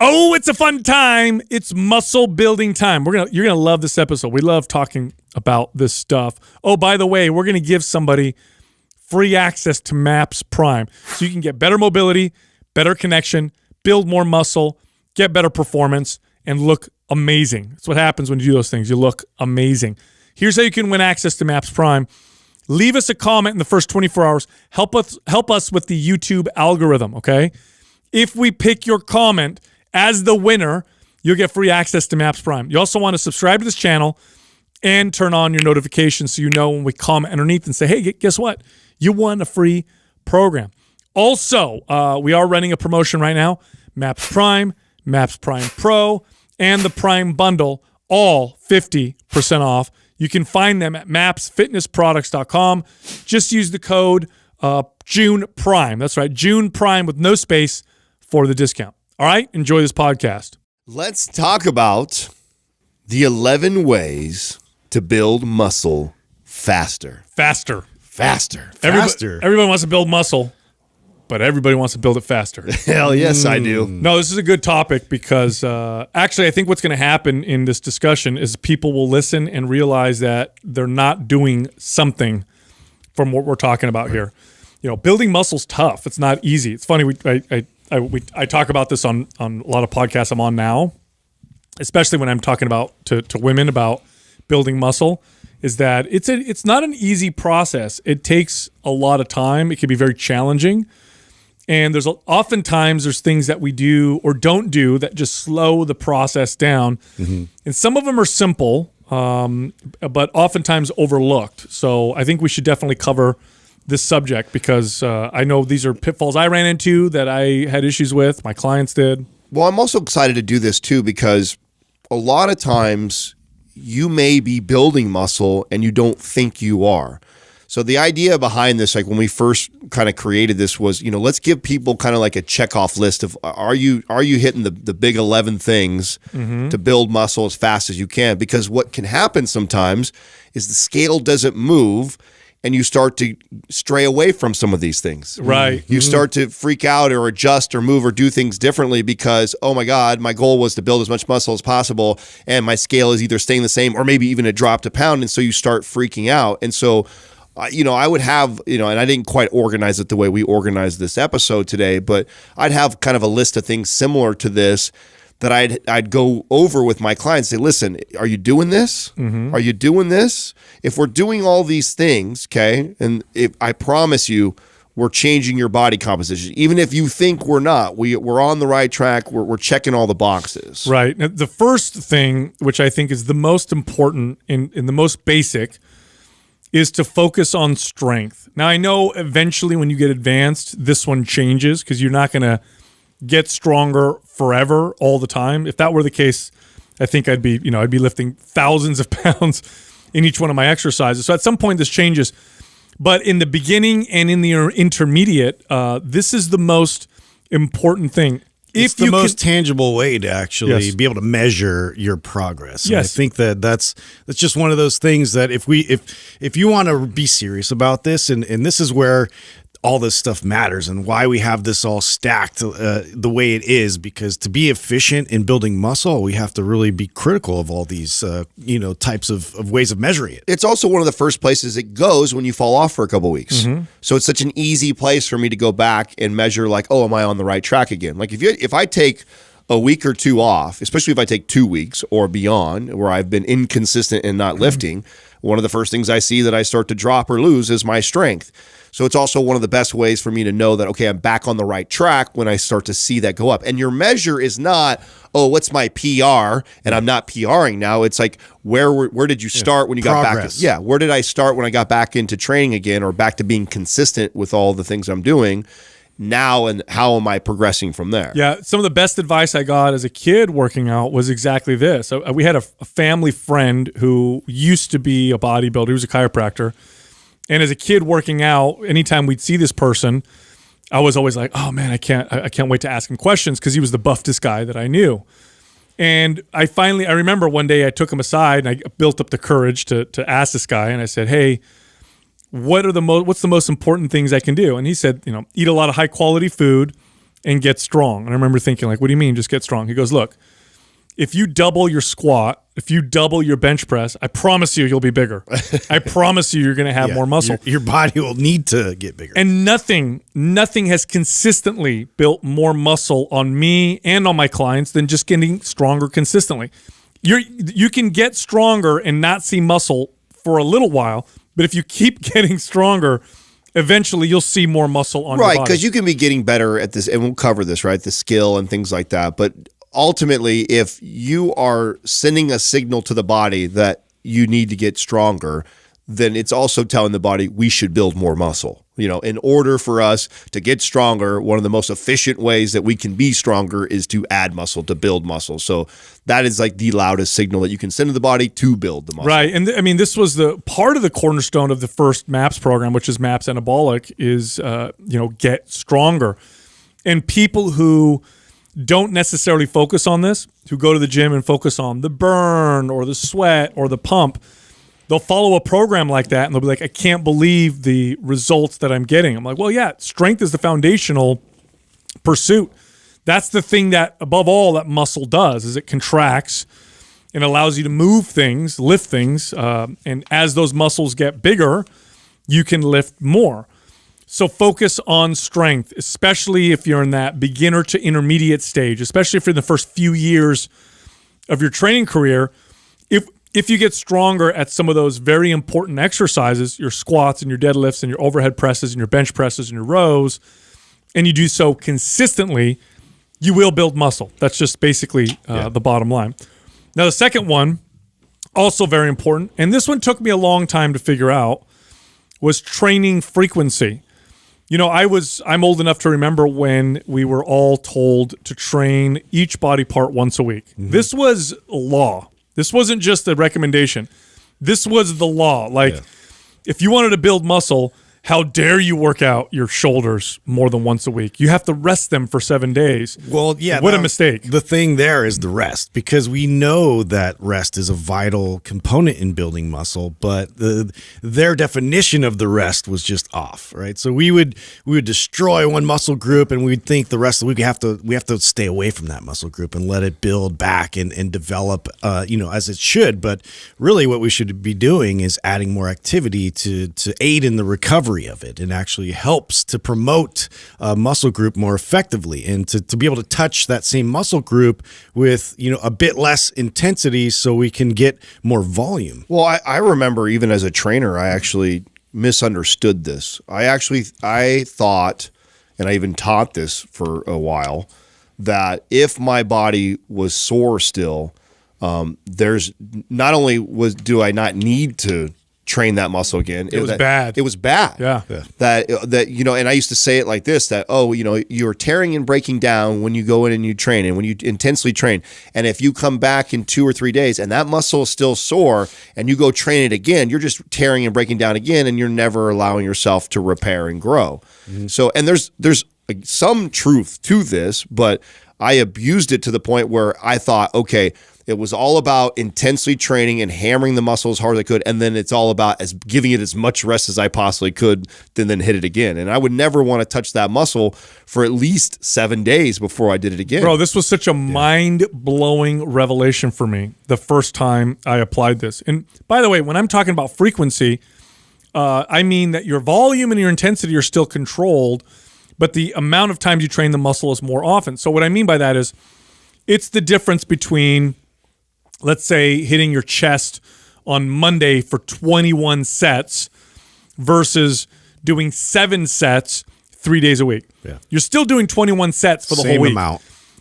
Oh, it's a fun time. It's muscle building time. You're gonna love this episode. We love talking about this stuff. Oh, by the way, we're gonna give somebody free access to MAPS Prime so you can get better mobility, better connection, build more muscle, get better performance, and look amazing. That's what happens when you do those things. You look amazing. Here's how you can win access to MAPS Prime. Leave us a comment in the first 24 hours. Help us with the YouTube algorithm, okay? If we pick your comment as the winner, you'll get free access to MAPS Prime. You also want to subscribe to this channel and turn on your notifications so you know when we comment underneath and say, hey, guess what? You won a free program. Also, we are running a promotion right now. MAPS Prime, MAPS Prime Pro, and the Prime Bundle, all 50% off. You can find them at mapsfitnessproducts.com. Just use the code June Prime. That's right, June Prime with no space for the discount. All right, enjoy this podcast. Let's talk about the 11 ways to build muscle faster. Faster. Everybody wants to build muscle, but everybody wants to build it faster. Hell yes, I do. No, this is a good topic because actually I think what's going to happen in this discussion is people will listen and realize that they're not doing something from what we're talking about here. You know, building muscle's tough. It's not easy. It's funny. I talk about this on a lot of podcasts I'm on now, especially when I'm talking about to women about building muscle, is that it's not an easy process. It takes a lot of time. It can be very challenging. And oftentimes there's things that we do or don't do that just slow the process down. Mm-hmm. And some of them are simple, but oftentimes overlooked. So I think we should definitely cover this subject because I know these are pitfalls I ran into that I had issues with. My clients did. Well, I'm also excited to do this too because a lot of times you may be building muscle and you don't think you are. So the idea behind this, like when we first kind of created this was, let's give people kind of like a checkoff list of are you hitting the big 11 things to build muscle as fast as you can? Because what can happen sometimes is the scale doesn't move and you start to stray away from some of these things. Right. You start to freak out or adjust or move or do things differently because, oh my God, my goal was to build as much muscle as possible and my scale is either staying the same or maybe even it dropped a pound. And so you start freaking out. And so I would have, and I didn't quite organize it the way we organized this episode today, but I'd have kind of a list of things similar to this that I'd go over with my clients. Say, listen, are you doing this? Mm-hmm. Are you doing this? If we're doing all these things, okay, and I promise you, we're changing your body composition. Even if you think we're not, we're on the right track. We're checking all the boxes. Right. Now, the first thing, which I think is the most important and the most basic, is to focus on strength. Now, I know eventually when you get advanced, this one changes because you're not going to get stronger forever all the time. If that were the case, I think I'd be lifting thousands of pounds in each one of my exercises. So at some point this changes. But in the beginning and in the intermediate, this is the most important thing. It's the most tangible way to actually be able to measure your progress. And I think that's just one of those things that if you want to be serious about this, and this is where all this stuff matters and why we have this all stacked the way it is, because to be efficient in building muscle, we have to really be critical of all these types of ways of measuring it. It's also one of the first places it goes when you fall off for a couple of weeks. Mm-hmm. So it's such an easy place for me to go back and measure like, oh, am I on the right track again? Like if I take a week or two off, especially if I take 2 weeks or beyond where I've been inconsistent and not lifting, one of the first things I see that I start to drop or lose is my strength. So it's also one of the best ways for me to know that, okay, I'm back on the right track when I start to see that go up. And your measure is not, oh, what's my PR? And I'm not PRing now. It's like, where did you start when you got progress. back? Where did I start when I got back into training again or back to being consistent with all the things I'm doing now, and how am I progressing from there? Yeah, some of the best advice I got as a kid working out was exactly this. We had a family friend who used to be a bodybuilder. He was a chiropractor. And as a kid working out, anytime we'd see this person, I was always like, oh man, I can't wait to ask him questions because he was the buffest guy that I knew. And I remember one day I took him aside and I built up the courage to ask this guy. And I said, hey, what's the most important things I can do? And he said, eat a lot of high quality food, and get strong. And I remember thinking, like, what do you mean just get strong? He goes, look, if you double your squat, if you double your bench press, I promise you'll be bigger. I promise you're going to have more muscle. Your body will need to get bigger. And nothing has consistently built more muscle on me and on my clients than just getting stronger consistently. You can get stronger and not see muscle for a little while, but if you keep getting stronger, eventually you'll see more muscle on your body. Right, because you can be getting better at this, and we'll cover this, right? The skill and things like that. But ultimately, if you are sending a signal to the body that you need to get stronger, then it's also telling the body we should build more muscle. In order for us to get stronger, one of the most efficient ways that we can be stronger is to add muscle, to build muscle. So that is like the loudest signal that you can send to the body to build the muscle. Right. And I mean, this was the part of the cornerstone of the first MAPS program, which is MAPS Anabolic, is, get stronger. And people who don't necessarily focus on this, who go to the gym and focus on the burn or the sweat or the pump, they'll follow a program like that and they'll be like, I can't believe the results that I'm getting. I'm like, well, yeah, strength is the foundational pursuit. That's the thing that, above all, that muscle does, is it contracts and allows you to move things, lift things. And as those muscles get bigger, you can lift more. So focus on strength, especially if you're in that beginner to intermediate stage, especially if you're in the first few years of your training career. If you get stronger at some of those very important exercises, your squats and your deadlifts and your overhead presses and your bench presses and your rows, and you do so consistently, you will build muscle. That's just basically the bottom line. Now, the second one, also very important, and this one took me a long time to figure out, was training frequency. I'm old enough to remember when we were all told to train each body part once a week. Mm-hmm. This was law. This wasn't just a recommendation. This was the law. If you wanted to build muscle, how dare you work out your shoulders more than once a week? You have to rest them for 7 days. Well, yeah. What a mistake. The thing there is the rest, because we know that rest is a vital component in building muscle, but their definition of the rest was just off, right? So we would destroy one muscle group and we'd think the rest of the week we have to stay away from that muscle group and let it build back and develop as it should. But really what we should be doing is adding more activity to aid in the recovery of it, and actually helps to promote a muscle group more effectively, and to be able to touch that same muscle group with a bit less intensity so we can get more volume. Well, I remember even as a trainer, I actually misunderstood this. I thought, and I even taught this for a while, that if my body was sore still, there's not only do I not need to train that muscle again. It was bad. It was bad. Yeah. That and I used to say it like this, that, you're tearing and breaking down when you go in and you train and when you intensely train. And if you come back in 2 or 3 days and that muscle is still sore and you go train it again, you're just tearing and breaking down again, and you're never allowing yourself to repair and grow. Mm-hmm. So, and there's some truth to this, but I abused it to the point where I thought, okay, it was all about intensely training and hammering the muscle as hard as I could, and then it's all about giving it as much rest as I possibly could, then hit it again. And I would never want to touch that muscle for at least 7 days before I did it again. Bro, this was such a mind-blowing revelation for me the first time I applied this. And by the way, when I'm talking about frequency, I mean that your volume and your intensity are still controlled, but the amount of times you train the muscle is more often. So what I mean by that is it's the difference between, let's say, hitting your chest on Monday for 21 sets versus doing 7 sets 3 days a week. Yeah. You're still doing 21 sets for the whole week.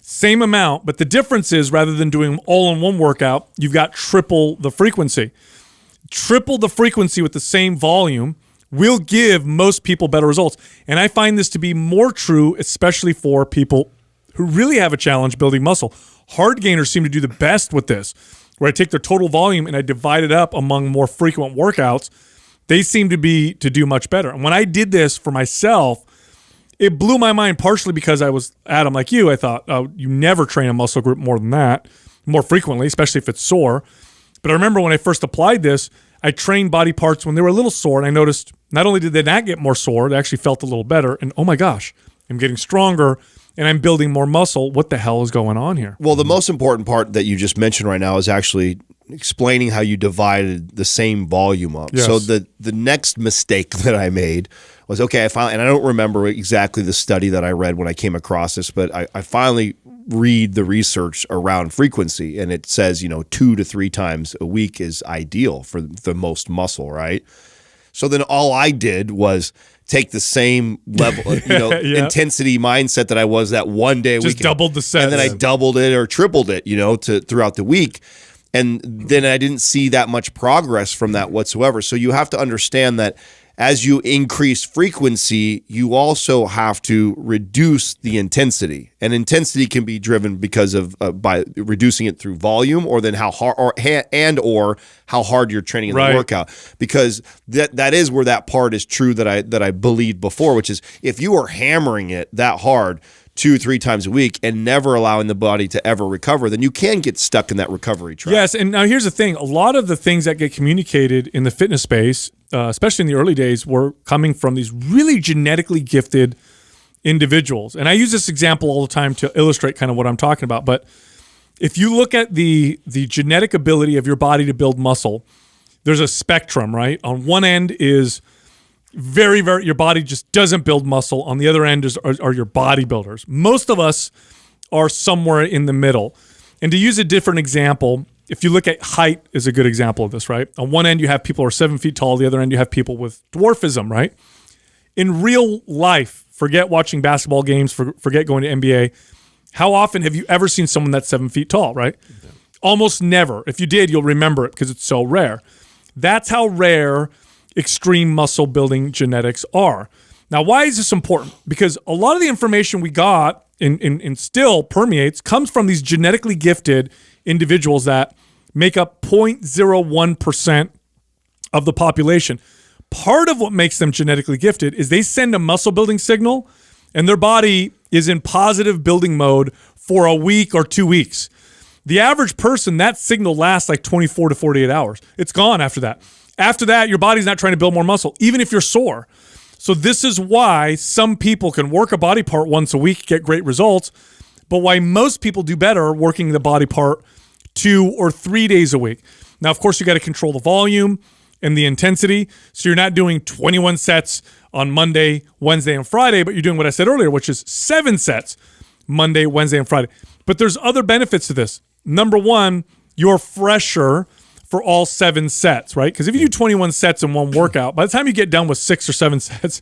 Same amount, but the difference is, rather than doing them all in one workout, you've got triple the frequency. Triple the frequency with the same volume will give most people better results. And I find this to be more true, especially for people who really have a challenge building muscle. Hard gainers seem to do the best with this, where I take their total volume and I divide it up among more frequent workouts. They seem to do much better. And when I did this for myself, it blew my mind, partially because I was, Adam, like you, I thought, oh, you never train a muscle group more than that, more frequently, especially if it's sore. But I remember when I first applied this, I trained body parts when they were a little sore, and I noticed not only did they not get more sore, they actually felt a little better. And oh my gosh, I'm getting stronger and I'm building more muscle, what the hell is going on here? Well, the most important part that you just mentioned right now is actually explaining how you divided the same volume up. Yes. So the next mistake that I made was, okay, and I don't remember exactly the study that I read when I came across this, but I finally read the research around frequency, and it says, 2 to 3 times a week is ideal for the most muscle, right? So then all I did was take the same level, intensity mindset that I was that one day a week. Just doubled the sets. And then I doubled it or tripled it, throughout the week. And then I didn't see that much progress from that whatsoever. So you have to understand that as you increase frequency, you also have to reduce the intensity. And intensity can be driven because of by reducing it through volume, or then how hard or how hard you're training in the workout. Because that is where that part is true that I believed before, which is if you are hammering it that hard 2-3 times a week and never allowing the body to ever recover, then you can get stuck in that recovery trap. Yes, and now here's the thing. A lot of the things that get communicated in the fitness space, especially in the early days, were coming from these really genetically gifted individuals. And I use this example all the time to illustrate kind of what I'm talking about. But if you look at the genetic ability of your body to build muscle, there's a spectrum, right? On one end is very, very, your body just doesn't build muscle. On the other end are your bodybuilders. Most of us are somewhere in the middle. And to use a different example, if you look at height is a good example of this, right? On one end, you have people who are 7 feet tall. The other end, you have people with dwarfism, right? In real life, forget watching basketball games, forget going to NBA. How often have you ever seen someone that's 7 feet tall, right? Yeah. Almost never. If you did, you'll remember it because it's so rare. That's how rare extreme muscle building genetics are. Now, why is this important? Because a lot of the information we got and still permeates comes from these genetically gifted individuals that make up 0.01% of the population. Part of what makes them genetically gifted is they send a muscle building signal and their body is in positive building mode for a week or 2 weeks. The average person, that signal lasts like 24 to 48 hours. It's gone after that. After that, your body's not trying to build more muscle, even if you're sore. So this is why some people can work a body part once a week, get great results, but why most people do better working the body part 2 or 3 days a week. Now, of course, you got to control the volume and the intensity. So you're not doing 21 sets on Monday, Wednesday, and Friday, but you're doing what I said earlier, which is 7 sets Monday, Wednesday, and Friday. But there's other benefits to this. Number one, you're fresher for all 7 sets, right? Because if you do 21 sets in one workout, by the time you get done with 6 or 7 sets,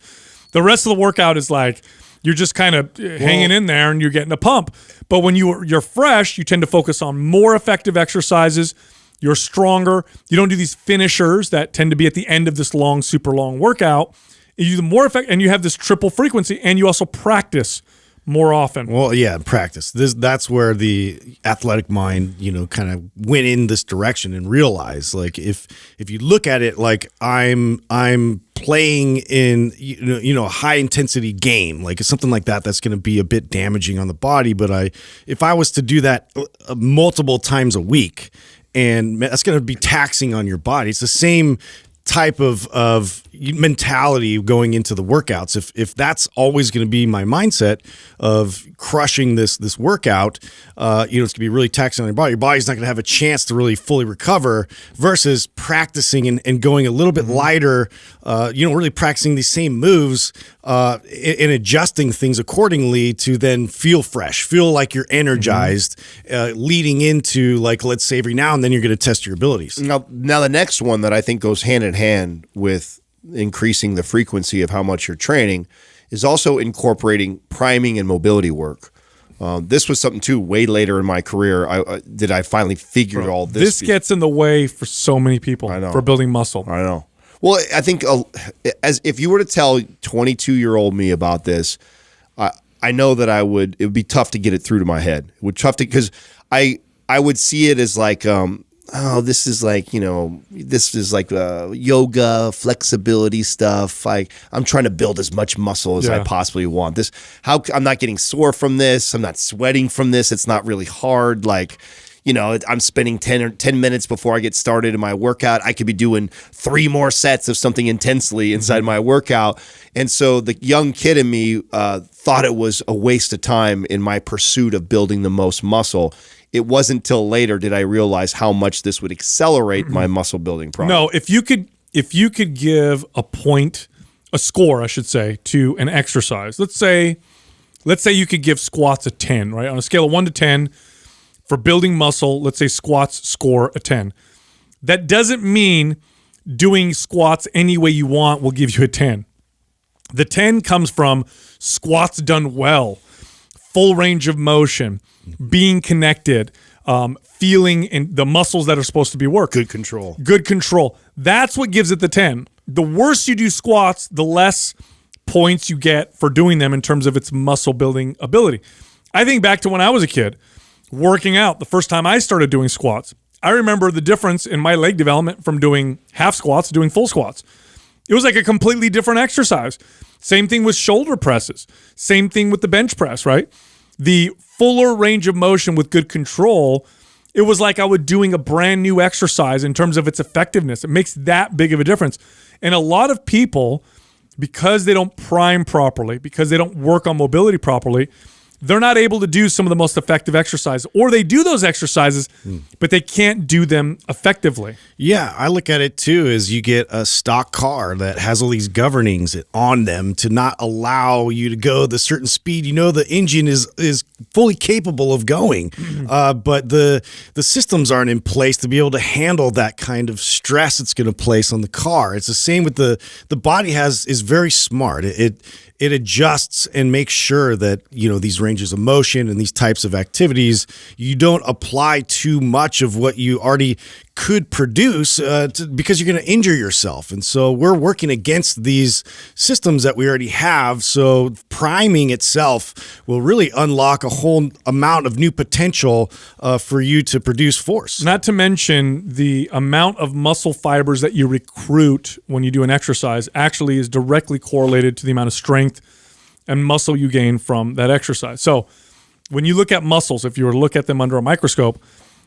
the rest of the workout is like you're just kind of hanging in there and you're getting a pump. But when you're fresh, you tend to focus on more effective exercises. You're stronger. You don't do these finishers that tend to be at the end of this long, super long workout. You do the more effective, and you have this triple frequency, and you also practice more often. Well, yeah, practice. That's where the athletic mind, kind of went in this direction and realized, like, if you look at it like I'm playing in a high intensity game, like something like that's going to be a bit damaging on the body. But if I was to do that multiple times a week, and that's going to be taxing on your body. It's the same type of mentality going into the workouts. If that's always going to be my mindset of crushing this workout, it's going to be really taxing on your body. Your body's not going to have a chance to really fully recover versus practicing and going a little bit lighter, really practicing these same moves and adjusting things accordingly to then feel fresh, feel like you're energized, leading into, like, let's say every now and then you're going to test your abilities. Now the next one that I think goes hand in hand with increasing the frequency of how much you're training is also incorporating priming and mobility work. This was something too way later in my career I finally figured all this. This gets in the way for so many people for building muscle. I know. Well, I think as if you were to tell 22-year-old me about this, I know that it would be tough to get it through to my head. It would tough to, because I would see it as like, this is like, this is like yoga, flexibility stuff. Like, I'm trying to build as much muscle as I possibly want. I'm not getting sore from this. I'm not sweating from this. It's not really hard. Like, I'm spending 10 minutes before I get started in my workout. I could be doing 3 more sets of something intensely inside my workout. And so the young kid in me thought it was a waste of time in my pursuit of building the most muscle. It wasn't till later did I realize how much this would accelerate my muscle building process. No, if you could give a score, I should say, to an exercise. Let's say you could give squats a 10, right? On a scale of 1 to 10 for building muscle, let's say squats score a 10. That doesn't mean doing squats any way you want will give you a 10. The 10 comes from squats done well, full range of motion, being connected, feeling in the muscles that are supposed to be worked. Good control. Good control. That's what gives it the 10. The worse you do squats, the less points you get for doing them in terms of its muscle building ability. I think back to when I was a kid, working out, the first time I started doing squats. I remember the difference in my leg development from doing half squats to doing full squats. It was like a completely different exercise. Same thing with shoulder presses. Same thing with the bench press, right? The fuller range of motion with good control, it was like I was doing a brand new exercise in terms of its effectiveness. It makes that big of a difference. And a lot of people, because they don't prime properly, because they don't work on mobility properly, they're not able to do some of the most effective exercises, or they do those exercises, but they can't do them effectively. Yeah, I look at it too as you get a stock car that has all these governings on them to not allow you to go the certain speed. The engine is fully capable of going, but the systems aren't in place to be able to handle that kind of stress it's going to place on the car. It's the same with the body is very smart. It adjusts and makes sure that, these ranges of motion and these types of activities, you don't apply too much of what you already could produce because you're going to injure yourself. And so we're working against these systems that we already have. So priming itself will really unlock a whole amount of new potential for you to produce force. Not to mention the amount of muscle fibers that you recruit when you do an exercise actually is directly correlated to the amount of strength and muscle you gain from that exercise. So when you look at muscles, if you were to look at them under a microscope,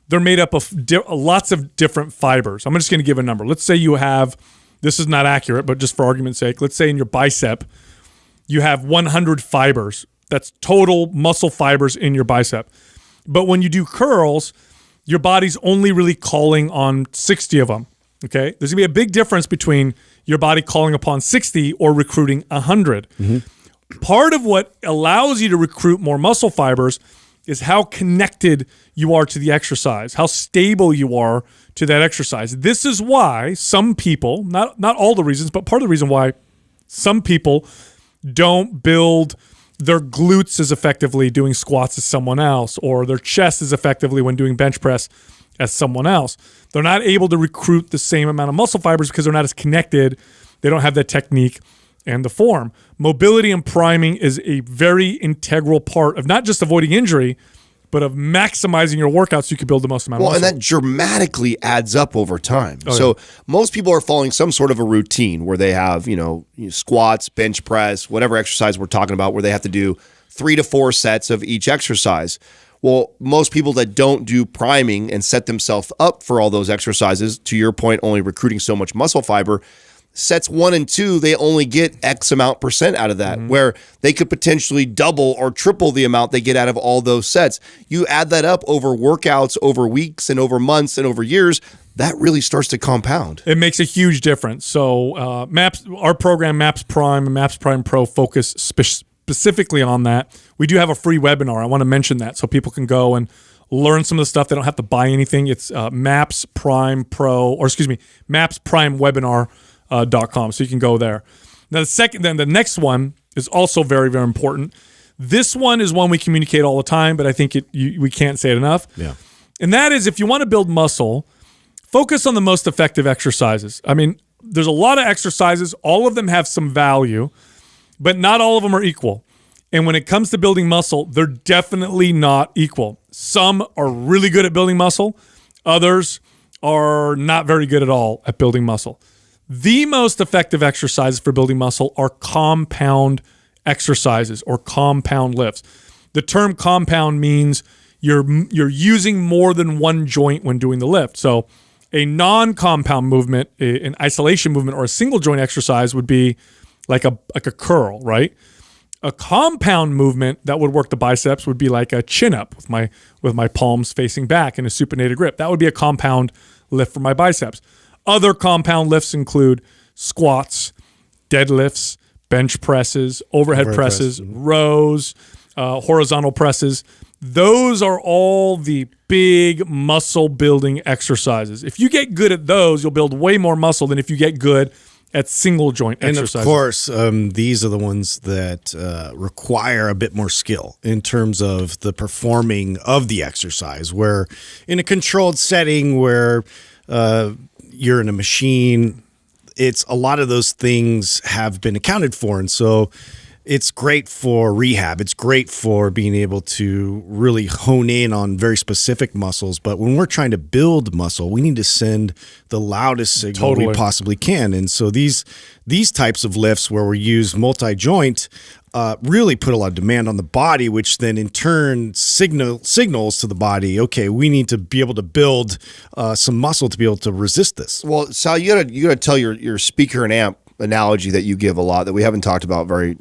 they're made up of lots of different fibers. I'm just going to give a number. Let's say you have, this is not accurate, but just for argument's sake, let's say in your bicep, you have 100 fibers. That's total muscle fibers in your bicep. But when you do curls, your body's only really calling on 60 of them, okay? There's going to be a big difference between your body calling upon 60 or recruiting 100. Part of what allows you to recruit more muscle fibers is how connected you are to the exercise, how stable you are to that exercise. This is why some people, not all the reasons, but part of the reason why some people don't build their glutes as effectively doing squats as someone else, or their chest as effectively when doing bench press as someone else. They're not able to recruit the same amount of muscle fibers because they're not as connected. They don't have that technique and the form. Mobility and priming is a very integral part of not just avoiding injury, but of maximizing your workouts so you can build the most amount of muscle. And that dramatically adds up over time. Most people are following some sort of a routine where they have, squats, bench press, whatever exercise we're talking about, where they have to do 3 to 4 sets of each exercise. Well, most people that don't do priming and set themselves up for all those exercises, to your point, only recruiting so much muscle fiber, sets 1 and 2, they only get X amount % out of that, where they could potentially double or triple the amount they get out of all those sets. You add that up over workouts, over weeks, and over months, and over years, that really starts to compound. It makes a huge difference. So our program, MAPS Prime and MAPS Prime Pro, focus specifically on that. We do have a free webinar. I want to mention that so people can go and learn some of the stuff. They don't have to buy anything. It's MAPS Prime Pro, MAPS Prime Webinar.com. So you can go there. Now the next one is also very, very important. This one is one we communicate all the time, but I think we can't say it enough. Yeah. And that is, if you want to build muscle, focus on the most effective exercises. I mean, there's a lot of exercises. All of them have some value, but not all of them are equal. And when it comes to building muscle, they're definitely not equal. Some are really good at building muscle. Others are not very good at all at building muscle. The most effective exercises for building muscle are compound exercises or compound lifts. The term compound means you're using more than one joint when doing the lift. So a non-compound movement, an isolation movement, or a single joint exercise would be like a curl, right? A compound movement that would work the biceps would be like a chin up with my palms facing back in a supinated grip. That would be a compound lift for my biceps. Other compound lifts include squats, deadlifts, bench presses, overhead presses, rows, horizontal presses. Those are all the big muscle building exercises. If you get good at those, you'll build way more muscle than if you get good at single joint exercises. And of course, these are the ones that require a bit more skill in terms of the performing of the exercise, where in a controlled setting where you're in a machine, it's a lot of those things have been accounted for. And so it's great for rehab. It's great for being able to really hone in on very specific muscles. But when we're trying to build muscle, we need to send the loudest signal we possibly can. And so these types of lifts where we use multi-joint really put a lot of demand on the body, which then in turn signals to the body, okay, we need to be able to build some muscle to be able to resist this. Well, Sal, you gotta tell your speaker and amp analogy that you give a lot that we haven't talked about very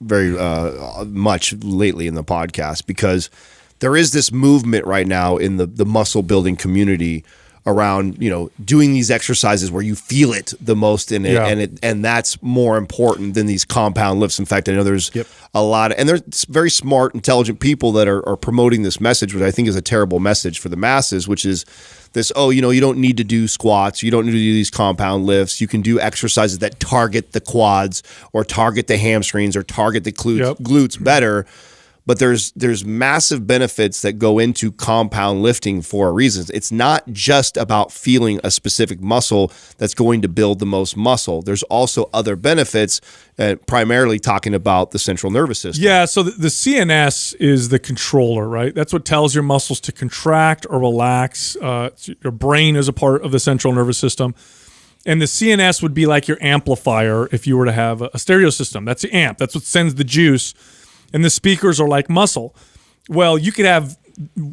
much lately in the podcast, because there is this movement right now in the muscle building community around, doing these exercises where you feel it the most in it, and that's more important than these compound lifts. In fact, I know there's a lot and there's very smart, intelligent people that are promoting this message, which I think is a terrible message for the masses, which is this, you don't need to do squats, you don't need to do these compound lifts, you can do exercises that target the quads or target the hamstrings or target the glutes better. But there's massive benefits that go into compound lifting for a reason. It's not just about feeling a specific muscle that's going to build the most muscle. There's also other benefits, primarily talking about the central nervous system. Yeah, so the CNS is the controller, right? That's what tells your muscles to contract or relax. Your brain is a part of the central nervous system. And the CNS would be like your amplifier if you were to have a stereo system. That's the amp. That's what sends the juice. And the speakers are like muscle. Well, you could have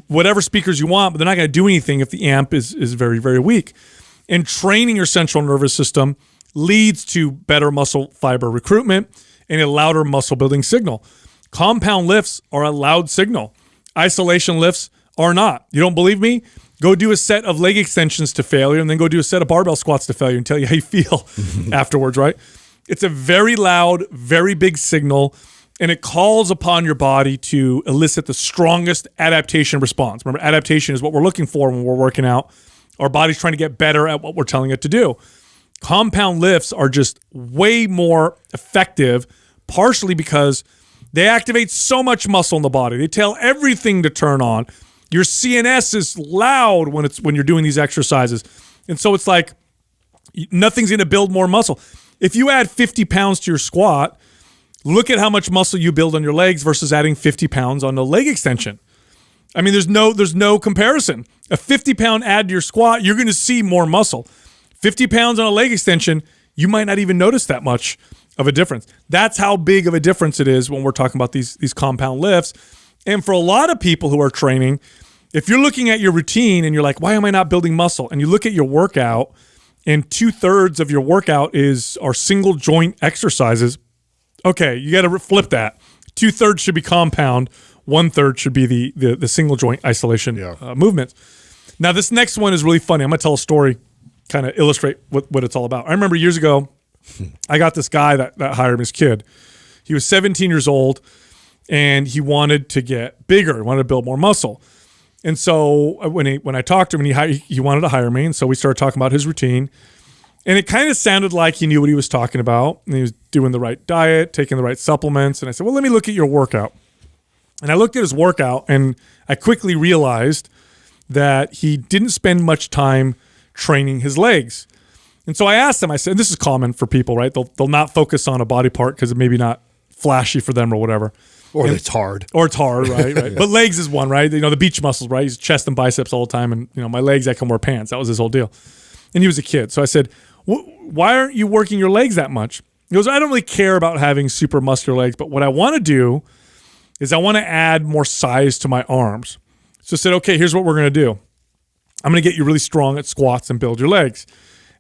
whatever speakers you want, but they're not going to do anything if the amp is very, very weak. And training your central nervous system leads to better muscle fiber recruitment and a louder muscle building signal. Compound lifts are a loud signal. Isolation lifts are not. You don't believe me? Go do a set of leg extensions to failure and then go do a set of barbell squats to failure and tell you how you feel afterwards, right? It's a very loud, very big signal. And it calls upon your body to elicit the strongest adaptation response. Remember, adaptation is what we're looking for when we're working out. Our body's trying to get better at what we're telling it to do. Compound lifts are just way more effective, partially because they activate so much muscle in the body. They tell everything to turn on. Your CNS is loud when you're doing these exercises. And so it's like nothing's going to build more muscle. If you add 50 pounds to your squat, look at how much muscle you build on your legs versus adding 50 pounds on a leg extension. I mean, there's no comparison. A 50-pound add to your squat, you're going to see more muscle. 50 pounds on a leg extension, you might not even notice that much of a difference. That's how big of a difference it is when we're talking about these compound lifts. And for a lot of people who are training, if you're looking at your routine and you're like, why am I not building muscle? And you look at your workout and 2/3 of your workout are single joint exercises. Okay, you got to flip that. 2/3 should be compound. 1/3 should be the single joint isolation movements. Now, this next one is really funny. I'm going to tell a story, kind of illustrate what it's all about. I remember years ago, I got this guy that hired me, his kid. He was 17 years old, and he wanted to get bigger. He wanted to build more muscle. And so when I talked to him, and he wanted to hire me, and so we started talking about his routine. And it kind of sounded like he knew what he was talking about. And he was doing the right diet, taking the right supplements. And I said, well, let me look at your workout. And I looked at his workout, and I quickly realized that he didn't spend much time training his legs. And so I asked him, I said, this is common for people, right? They'll not focus on a body part because it may be not flashy for them or whatever. It's hard. Or it's hard, right? Right. But legs is one, right? The beach muscles, right? He's chest and biceps all the time. And, my legs, I can wear pants. That was his whole deal. And he was a kid. So I said, why aren't you working your legs that much? He goes, I don't really care about having super muscular legs, but what I want to do is I want to add more size to my arms. So I said, okay, here's what we're going to do. I'm going to get you really strong at squats and build your legs.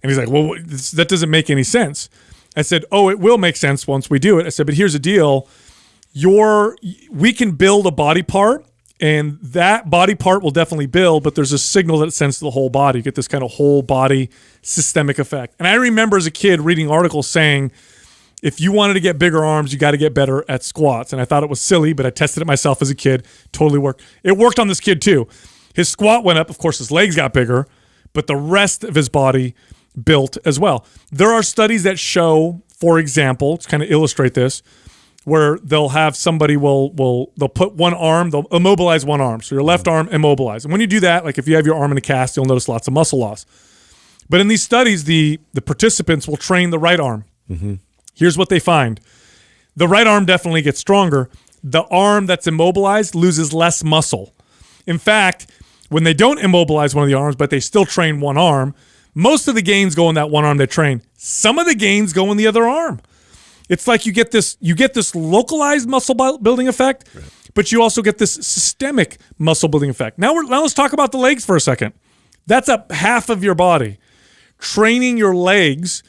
And he's like, well, that doesn't make any sense. I said, oh, it will make sense once we do it. I said, but here's the deal. We can build a body part, and that body part will definitely build, but there's a signal that it sends to the whole body. You get this kind of whole body systemic effect. And I remember as a kid reading articles saying, if you wanted to get bigger arms, you got to get better at squats. And I thought it was silly, but I tested it myself as a kid. Totally worked. It worked on this kid too. His squat went up. Of course, his legs got bigger, but the rest of his body built as well. There are studies that show, for example, to kind of illustrate this, where they'll have somebody they'll put one arm, they'll immobilize one arm. So your left arm immobilized. And when you do that, like if you have your arm in a cast, you'll notice lots of muscle loss. But in these studies, the participants will train the right arm. Mm-hmm. Here's what they find. The right arm definitely gets stronger. The arm that's immobilized loses less muscle. In fact, when they don't immobilize one of the arms, but they still train one arm, most of the gains go in that one arm they train. Some of the gains go in the other arm. It's like you get this localized muscle building effect, right, but you also get this systemic muscle building effect. Now let's talk about the legs for a second. That's up half of your body. Training your legs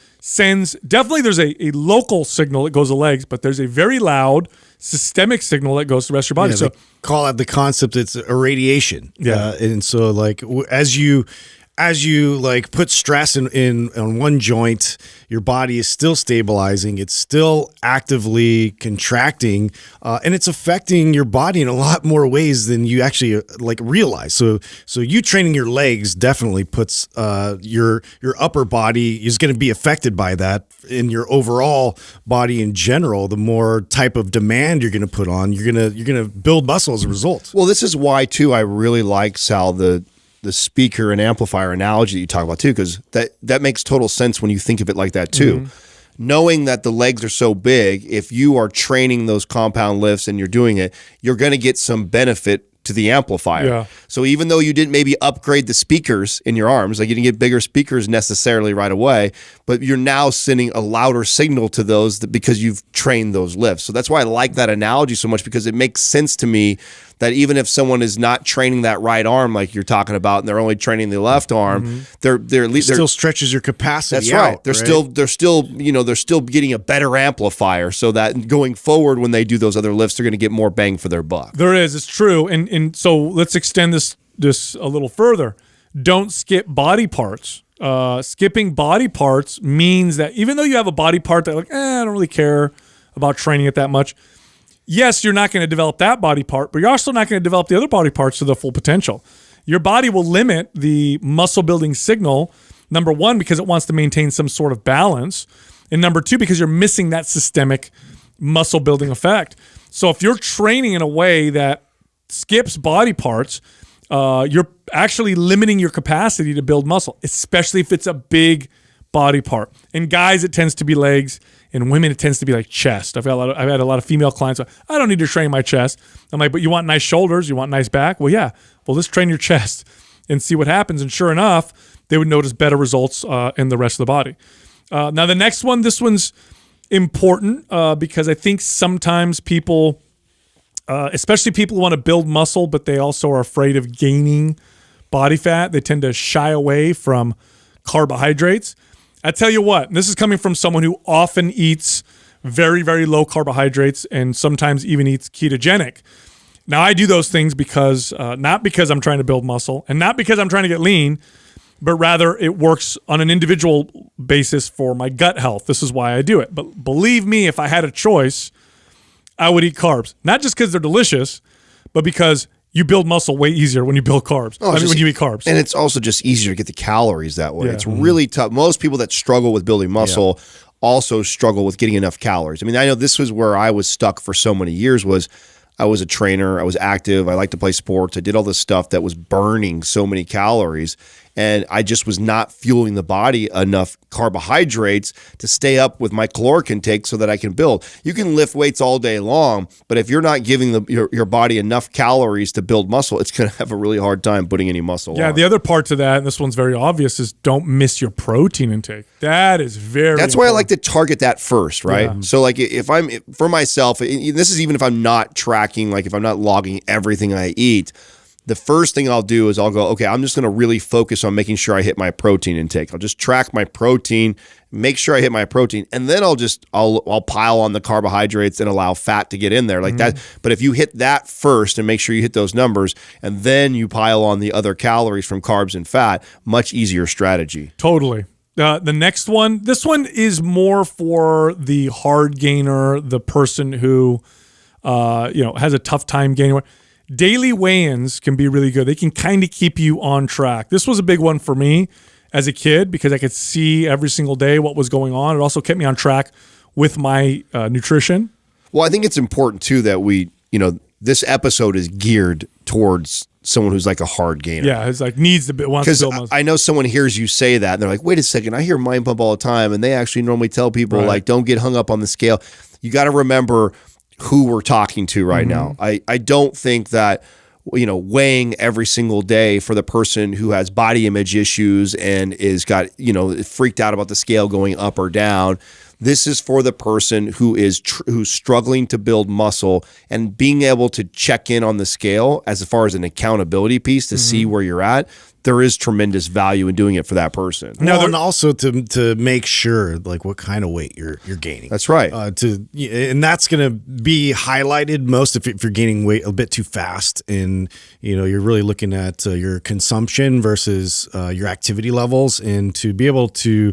definitely there's a local signal that goes to legs, but there's a very loud systemic signal that goes to the rest of your body. Yeah, so call out the concept, it's irradiation. Yeah. And so like as you like put stress in on one joint, your body is still stabilizing. It's still actively contracting, and it's affecting your body in a lot more ways than you actually like realize. So you training your legs definitely puts your upper body is going to be affected by that. In your overall body in general, the more type of demand you're going to put on, you're gonna build muscle as a result. Well, this is why too I really like, Sal, the speaker and amplifier analogy that you talk about too, because that makes total sense when you think of it like that too. Mm-hmm. Knowing that the legs are so big, if you are training those compound lifts and you're doing it, you're going to get some benefit to the amplifier. Yeah. So even though you didn't maybe upgrade the speakers in your arms, like you didn't get bigger speakers necessarily right away, but you're now sending a louder signal to those because you've trained those lifts. So that's why I like that analogy so much, because it makes sense to me that even if someone is not training that right arm like you're talking about, and they're only training the left arm, mm-hmm, they're at least still stretches your capacity. That's right. They're still getting a better amplifier, so that going forward when they do those other lifts, they're going to get more bang for their buck. There is, it's true, and so let's extend this a little further. Don't skip body parts. Skipping body parts means that even though you have a body part that like, I don't really care about training it that much. Yes, you're not going to develop that body part, but you're also not going to develop the other body parts to their full potential. Your body will limit the muscle building signal, number one, because it wants to maintain some sort of balance, and number two, because you're missing that systemic muscle building effect. So if you're training in a way that skips body parts, you're actually limiting your capacity to build muscle, especially if it's a big body part. In guys, it tends to be legs. In women, it tends to be like chest. I've had a lot of female clients. I don't need to train my chest. I'm like, but you want nice shoulders? You want nice back? Well, yeah. Well, let's train your chest and see what happens. And sure enough, they would notice better results in the rest of the body. Now, the next one, this one's important because I think sometimes people, especially people who want to build muscle, but they also are afraid of gaining body fat, they tend to shy away from carbohydrates. I tell you what, this is coming from someone who often eats very, very low carbohydrates and sometimes even eats ketogenic. Now, I do those things because not because I'm trying to build muscle and not because I'm trying to get lean, but rather it works on an individual basis for my gut health. This is why I do it. But believe me, if I had a choice, I would eat carbs. Not just because they're delicious, but because you build muscle way easier when you build carbs. When you eat carbs. And it's also just easier to get the calories that way. Yeah. It's really tough. Most people that struggle with building muscle also struggle with getting enough calories. I mean, I know this was where I was stuck for so many years was I was a trainer. I was active. I liked to play sports. I did all this stuff that was burning so many calories. And I just was not fueling the body enough carbohydrates to stay up with my caloric intake so that I can build. You can lift weights all day long, but if you're not giving your body enough calories to build muscle, it's going to have a really hard time putting any muscle on. The other part to that, and this one's very obvious, is don't miss your protein intake. That is very That's important. why I like to target that first, right? Yeah. So like if I'm, for myself, this is even if I'm not tracking, like if I'm not logging everything I eat, the first thing I'll do is I'll go, okay, I'm just going to really focus on making sure I hit my protein intake. I'll just track my protein, make sure I hit my protein, and then I'll pile on the carbohydrates and allow fat to get in there like that. But if you hit that first and make sure you hit those numbers, and then you pile on the other calories from carbs and fat, much easier strategy. Totally. The next one, this one is more for the hard gainer, the person who, has a tough time gaining weight. Daily weigh-ins can be really good. They can kind of keep you on track. This was a big one for me as a kid because I could see every single day what was going on. It also kept me on track with my nutrition. Well, I think it's important too that this episode is geared towards someone who's like a hard gainer. Yeah, it's like wants to build muscle. I know someone hears you say that and they're like, wait a second, I hear Mind Pump all the time, and they actually normally tell people like, don't get hung up on the scale. You got to remember who we're talking to right now. I don't think that weighing every single day for the person who has body image issues and is got freaked out about the scale going up or down. This is for the person who is who's struggling to build muscle, and being able to check in on the scale as far as an accountability piece to see where you're at. There is tremendous value in doing it for that person. Well, and also to make sure like what kind of weight you're gaining. That's right. And that's going to be highlighted most if you're gaining weight a bit too fast, and you're really looking at your consumption versus your activity levels, and to be able to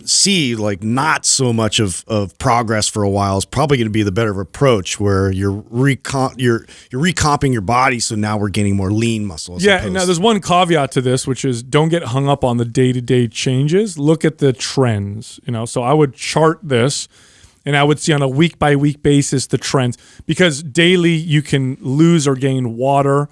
see like not so much of progress for a while is probably going to be the better approach, where you're recomping your body. So now we're gaining more lean muscle. Now there's one caveat to this, which is don't get hung up on the day-to-day changes. Look at the trends. So I would chart this, and I would see on a week-by-week basis the trends, because daily you can lose or gain water.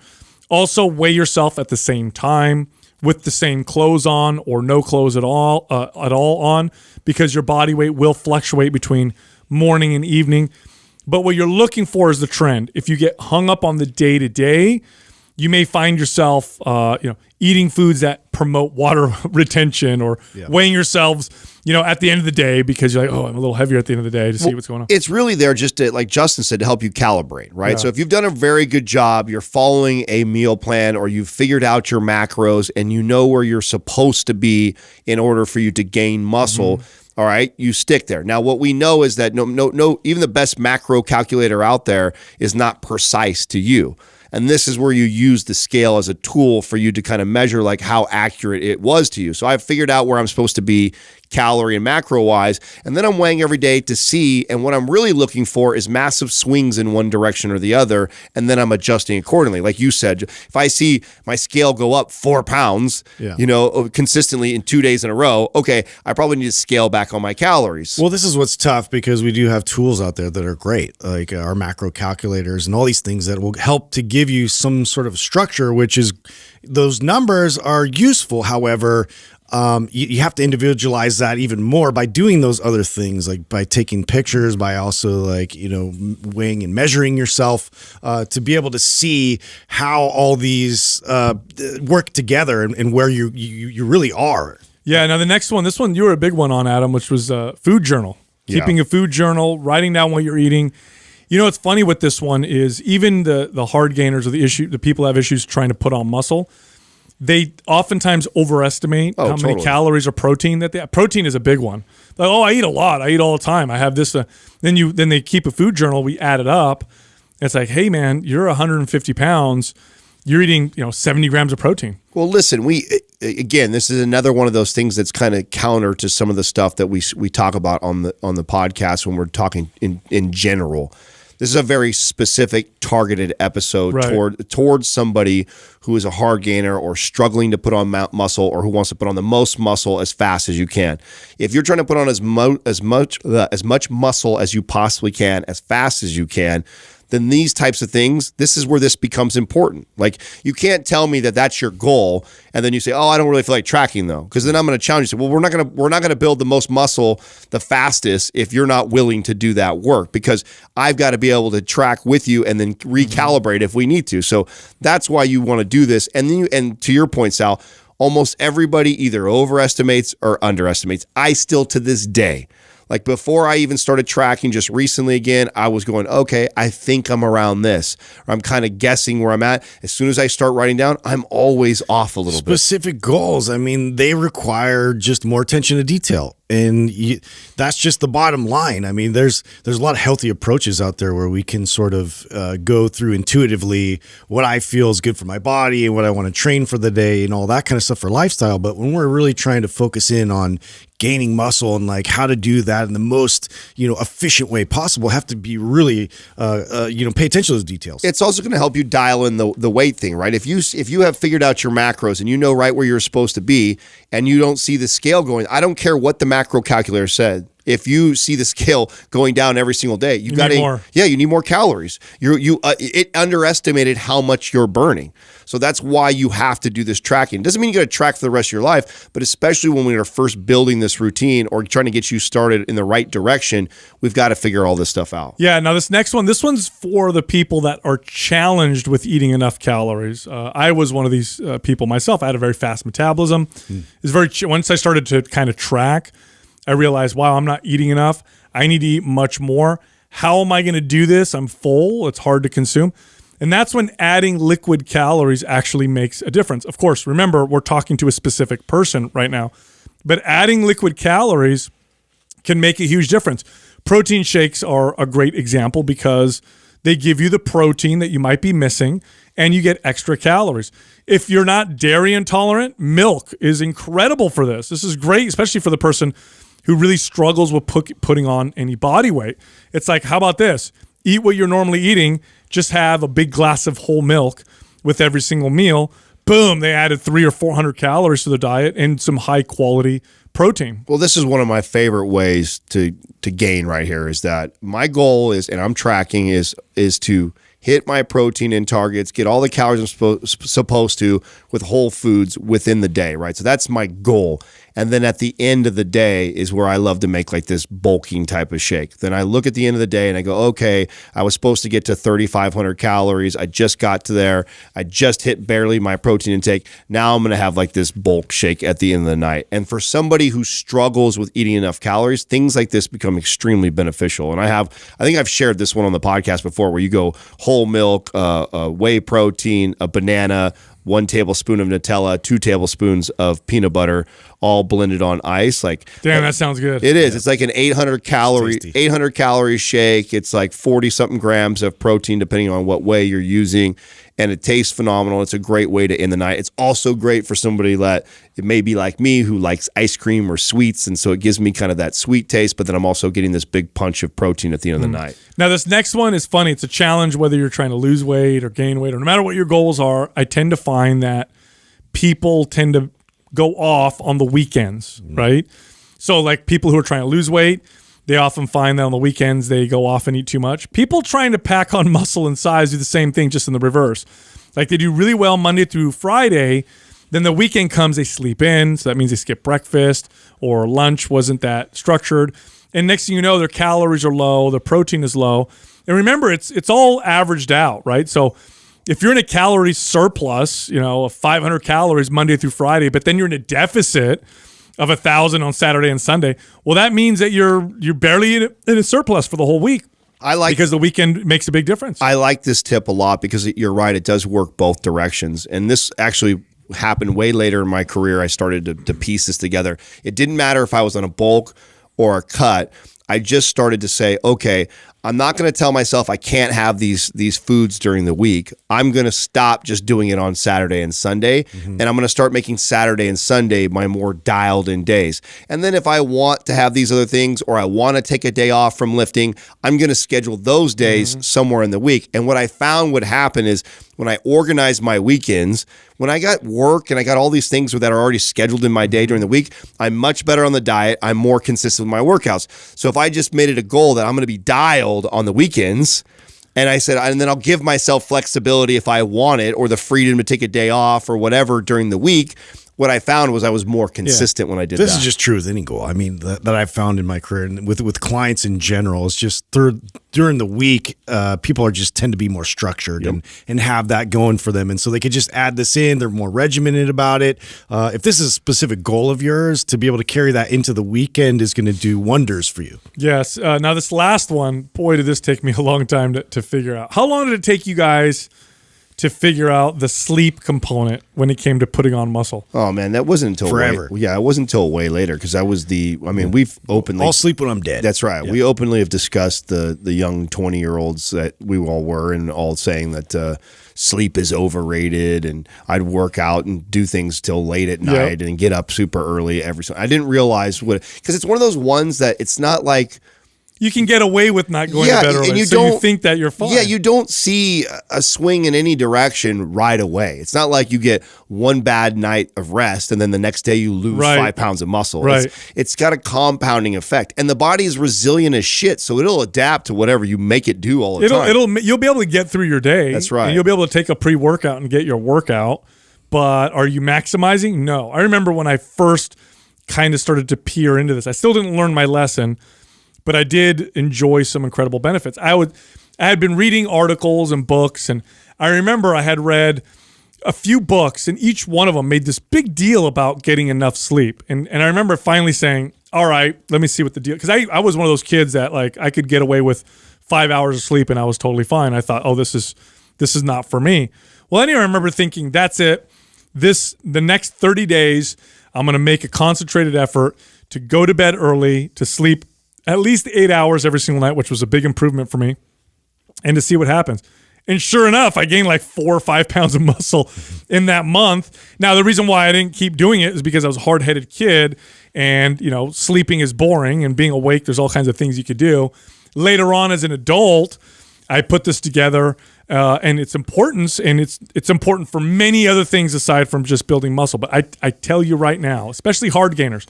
Also, weigh yourself at the same time with the same clothes on or no clothes at all on, because your body weight will fluctuate between morning and evening. But what you're looking for is the trend. If you get hung up on the day-to-day, you may find yourself, eating foods that promote water retention, or weighing yourselves, at the end of the day, because you're like, oh, I'm a little heavier at the end of the day to see what's going on. It's really there just to, like Justin said, to help you calibrate, right? Yeah. So if you've done a very good job, you're following a meal plan, or you've figured out your macros and you know where you're supposed to be in order for you to gain muscle. All right, you stick there. Now, what we know is that no, even the best macro calculator out there is not precise to you. And this is where you use the scale as a tool for you to kind of measure like how accurate it was to you. So I've figured out where I'm supposed to be calorie and macro wise, and then I'm weighing every day to see, and what I'm really looking for is massive swings in one direction or the other, and then I'm adjusting accordingly. Like you said, if I see my scale go up 4 pounds, consistently in 2 days in a row, okay, I probably need to scale back on my calories. Well, this is what's tough, because we do have tools out there that are great, like our macro calculators and all these things that will help to give you some sort of structure, which is, those numbers are useful. However, you have to individualize that even more by doing those other things, like by taking pictures, by also weighing and measuring yourself, to be able to see how all these work together and where you really are. Yeah. Now the next one, this one you were a big one on, Adam, which was food journal. Keeping a food journal, writing down what you're eating. What's funny with this one is even the hard gainers, or the people who have issues trying to put on muscle, they oftentimes overestimate how many calories or protein that they have. Protein is a big one. Like, I eat a lot. I eat all the time. I have this. Then they keep a food journal. We add it up. It's like, hey man, you're 150 pounds. You're eating 70 grams of protein. Well, listen, this is another one of those things that's kind of counter to some of the stuff that we talk about on the podcast when we're talking in general. This is a very specific, targeted episode towards somebody who is a hard gainer or struggling to put on muscle, or who wants to put on the most muscle as fast as you can. If you're trying to put on as much muscle as you possibly can, as fast as you can, then these types of things, this is where this becomes important. Like, you can't tell me that that's your goal, and then you say, I don't really feel like tracking though, because then I'm going to challenge you. Say, well, we're not going to build the most muscle the fastest if you're not willing to do that work, because I've got to be able to track with you and then recalibrate if we need to. So that's why you want to do this. And then and to your point, Sal, almost everybody either overestimates or underestimates. I still, to this day, Like before I even started tracking just recently again, I was going, okay, I think I'm around this, or I'm kind of guessing where I'm at. As soon as I start writing down, I'm always off a little bit. Specific goals, I mean, they require just more attention to detail. And that's just the bottom line. I mean, there's a lot of healthy approaches out there where we can sort of go through intuitively what I feel is good for my body and what I want to train for the day and all that kind of stuff for lifestyle. But when we're really trying to focus in on gaining muscle and like how to do that in the most, efficient way possible, have to be really, pay attention to those details. It's also going to help you dial in the weight thing, right? If you have figured out your macros and you know right where you're supposed to be and you don't see the scale going, I don't care what the macro calculator said. If you see the scale going down every single day, you got more. Yeah, you need more calories. It underestimated how much you're burning. So that's why you have to do this tracking. It doesn't mean you got to track for the rest of your life, but especially when we are first building this routine or trying to get you started in the right direction, we've got to figure all this stuff out. Yeah, now this one's for the people that are challenged with eating enough calories. I was one of these people myself. I had a very fast metabolism. Once I started to kind of track, I realized, wow, I'm not eating enough. I need to eat much more. How am I going to do this? I'm full. It's hard to consume. And that's when adding liquid calories actually makes a difference. Of course, remember, we're talking to a specific person right now. But adding liquid calories can make a huge difference. Protein shakes are a great example because they give you the protein that you might be missing and you get extra calories. If you're not dairy intolerant, milk is incredible for this. This is great, especially for the person who really struggles with putting on any body weight. It's like, how about this? Eat what you're normally eating, just have a big glass of whole milk with every single meal. Boom, they added 300 or 400 calories to the diet and some high quality protein. Well, this is one of my favorite ways to gain right here is that my goal is, and I'm tracking, is to hit my protein in targets, get all the calories I'm supposed to with whole foods within the day, right? So that's my goal. And then at the end of the day is where I love to make like this bulking type of shake. Then I look at the end of the day and I go, okay, I was supposed to get to 3,500 calories. I just got to there. I just hit barely my protein intake. Now I'm going to have like this bulk shake at the end of the night. And for somebody who struggles with eating enough calories, things like this become extremely beneficial. And I think I've shared this one on the podcast before where you go whole milk, whey protein, a banana, 1 tablespoon of Nutella, 2 tablespoons of peanut butter, all blended on ice. Damn, that sounds good. It is. Yeah. It's like an 800 calorie shake. It's like 40 something grams of protein, depending on what whey you're using. And it tastes phenomenal. It's a great way to end the night. It's also great for somebody that it may be like me who likes ice cream or sweets. And so it gives me kind of that sweet taste, but then I'm also getting this big punch of protein at the end of the night. Now, this next one is funny. It's a challenge whether you're trying to lose weight or gain weight or no matter what your goals are. I tend to find that people tend to go off on the weekends, right? So like people who are trying to lose weight, they often find that on the weekends they go off and eat too much. People trying to pack on muscle and size do the same thing, just in the reverse. Like they do really well Monday through Friday, then the weekend comes, they sleep in, so that means they skip breakfast or lunch wasn't that structured. And next thing you know, their calories are low, their protein is low. And remember, it's all averaged out, right? So if you're in a calorie surplus, of 500 calories Monday through Friday, but then you're in a deficit of 1,000 on Saturday and Sunday, well, that means that you're barely in a surplus for the whole week. Because the weekend makes a big difference. I like this tip a lot because you're right. It does work both directions. And this actually happened way later in my career. I started to piece this together. It didn't matter if I was on a bulk or a cut. I just started to say, okay, I'm not going to tell myself I can't have these foods during the week. I'm going to stop just doing it on Saturday and Sunday, and I'm going to start making Saturday and Sunday my more dialed in days. And then if I want to have these other things or I want to take a day off from lifting, I'm going to schedule those days somewhere in the week. And what I found would happen is when I organized my weekends, when I got work and I got all these things that are already scheduled in my day during the week, I'm much better on the diet. I'm more consistent with my workouts. So if I just made it a goal that I'm going to be dialed on the weekends, and I said, and then I'll give myself flexibility if I want it or the freedom to take a day off or whatever during the week, what I found was I was more consistent when I did this that. Is just true with any goal. I mean, that I've found in my career and with clients in general, it's just during the week, people are just tend to be more structured and have that going for them. And so they could just add this in. They're more regimented about it. If this is a specific goal of yours, to be able to carry that into the weekend is going to do wonders for you. Yes. Now this last one, boy, did this take me a long time to figure out. How long did it take you guys to figure out the sleep component when it came to putting on muscle? Oh man, that wasn't until forever. It wasn't until way later because we've openly. I'll sleep when I'm dead. That's right. Yeah. We openly have discussed the young 20-year-olds that we all were, and all saying that sleep is overrated, and I'd work out and do things till late at night and get up super early every. I didn't realize because it's one of those ones that it's not like. You can get away with not going to bed early, and you think that you're fine. Yeah, you don't see a swing in any direction right away. It's not like you get one bad night of rest and then the next day you lose 5 pounds of muscle. Right. It's got a compounding effect, and the body is resilient as shit, so it'll adapt to whatever you make it do all the time. You'll be able to get through your day. That's right. And you'll be able to take a pre-workout and get your workout, but are you maximizing? No. I remember when I first kind of started to peer into this. I still didn't learn my lesson, but I did enjoy some incredible benefits. I had been reading articles and books, and I remember I had read a few books, and each one of them made this big deal about getting enough sleep. And I remember finally saying, all right, let me see what the deal, because I was one of those kids that like I could get away with 5 hours of sleep and I was totally fine. I thought, oh, this is not for me. Well, anyway, I remember thinking, that's it. The next 30 days, I'm going to make a concentrated effort to go to bed early, to sleep at least 8 hours every single night, which was a big improvement for me, and to see what happens. And sure enough, I gained like 4 or 5 pounds of muscle in that month. Now, the reason why I didn't keep doing it is because I was a hard-headed kid, and sleeping is boring, and being awake, there's all kinds of things you could do. Later on, as an adult, I put this together, and its importance, and it's important for many other things aside from just building muscle. But I tell you right now, especially hard gainers,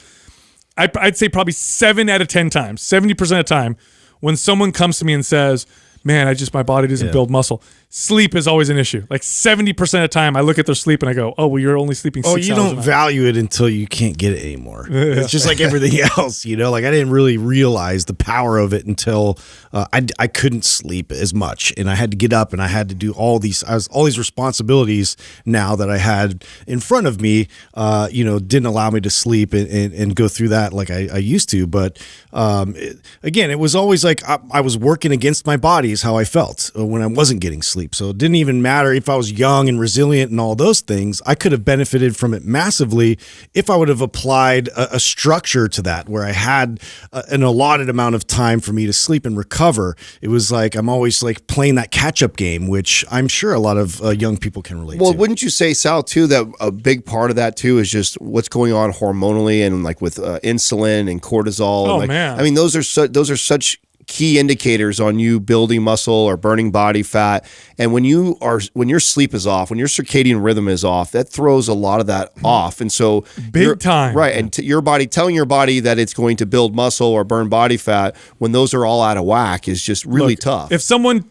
I'd say probably 7 out of 10 times, 70% of the time, when someone comes to me and says, man, my body doesn't build muscle, sleep is always an issue. Like 70% of the time I look at their sleep and I go, oh, well, you're only sleeping 6 hours. Oh, you don't value it until you can't get it anymore. It's just like everything else, like I didn't really realize the power of it until I couldn't sleep as much, and I had to get up and I had to do all these responsibilities now that I had in front of me, didn't allow me to sleep and go through that like I used to. But again, it was always like I was working against my body is how I felt when I wasn't getting sleep. So it didn't even matter if I was young and resilient and all those things. I could have benefited from it massively if I would have applied a structure to that, where I had an allotted amount of time for me to sleep and recover. It was like I'm always like playing that catch-up game, which I'm sure a lot of young people can relate to. Well, wouldn't you say, Sal, too, that a big part of that too is just what's going on hormonally and like with insulin and cortisol? Oh, and man. I mean, those are such key indicators on you building muscle or burning body fat. And when your sleep is off, when your circadian rhythm is off, that throws a lot of that off. And so big time. Right. And your body telling your body that it's going to build muscle or burn body fat when those are all out of whack is just really tough. If someone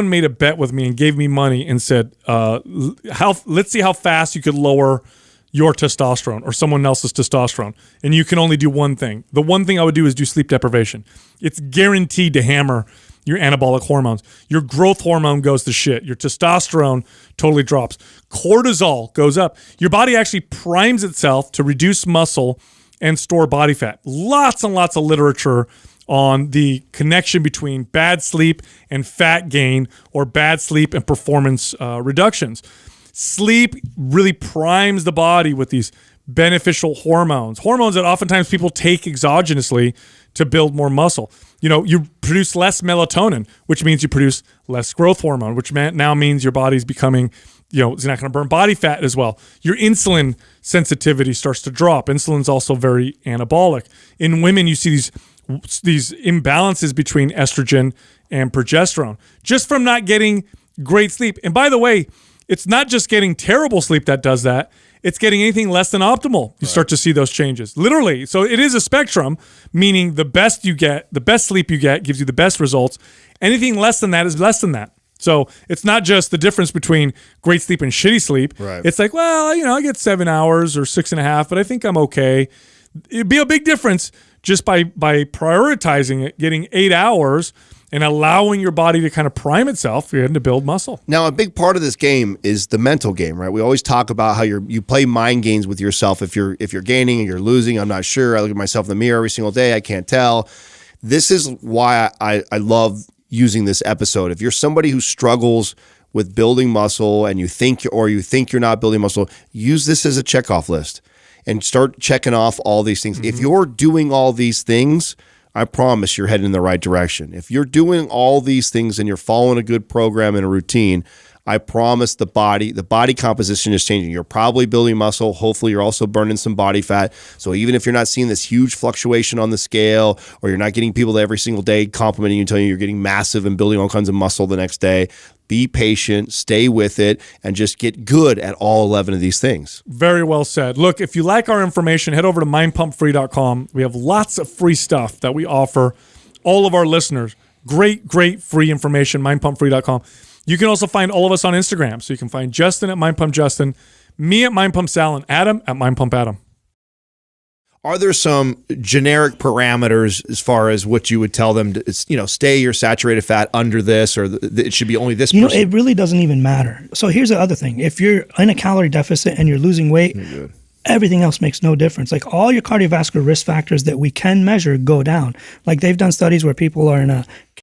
made a bet with me and gave me money and said, let's see how fast you could lower your testosterone or someone else's testosterone, and you can only do one thing. The one thing I would do is do sleep deprivation. It's guaranteed to hammer your anabolic hormones. Your growth hormone goes to shit. Your testosterone totally drops. Cortisol goes up. Your body actually primes itself to reduce muscle and store body fat. Lots and lots of literature on the connection between bad sleep and fat gain, or bad sleep and performance reductions. Sleep really primes the body with these beneficial hormones that oftentimes people take exogenously to build more muscle. You produce less melatonin, which means you produce less growth hormone, which now means your body's becoming, it's not going to burn body fat as well. Your insulin sensitivity starts to drop. Insulin's also very anabolic. In women, you see these imbalances between estrogen and progesterone just from not getting great sleep. And by the way, it's not just getting terrible sleep that does that. It's getting anything less than optimal. You start to see those changes. Literally. So it is a spectrum, meaning the best sleep you get gives you the best results. Anything less than that is less than that. So it's not just the difference between great sleep and shitty sleep. Right. It's like, well, I get 7 hours or 6.5, but I think I'm okay. It'd be a big difference just by prioritizing it, getting 8 hours and allowing your body to kind of prime itself to build muscle. Now, a big part of this game is the mental game, right? We always talk about how you play mind games with yourself. If you're gaining and you're losing, I'm not sure. I look at myself in the mirror every single day. I can't tell. This is why I love using this episode. If you're somebody who struggles with building muscle and you think you're not building muscle, use this as a checkoff list and start checking off all these things. If you're doing all these things, I promise you're heading in the right direction. If you're doing all these things and you're following a good program and a routine, I promise the body composition is changing. You're probably building muscle. Hopefully you're also burning some body fat. So even if you're not seeing this huge fluctuation on the scale, or you're not getting people every single day complimenting you, telling you you're getting massive and building all kinds of muscle the next day, be patient, stay with it, and just get good at all 11 of these things. Very well said. Look, if you like our information, head over to mindpumpfree.com. We have lots of free stuff that we offer all of our listeners. Great free information, mindpumpfree.com. You can also find all of us on Instagram. So you can find Justin at mindpumpjustin, me at mindpumpsal, and Adam at mindpumpadam. Are there some generic parameters as far as what you would tell them to, stay your saturated fat under this, or it should be only this percent? It really doesn't even matter. So here's the other thing. If you're in a calorie deficit and you're losing weight, everything else makes no difference. Like all your cardiovascular risk factors that we can measure go down. Like they've done studies where people are in a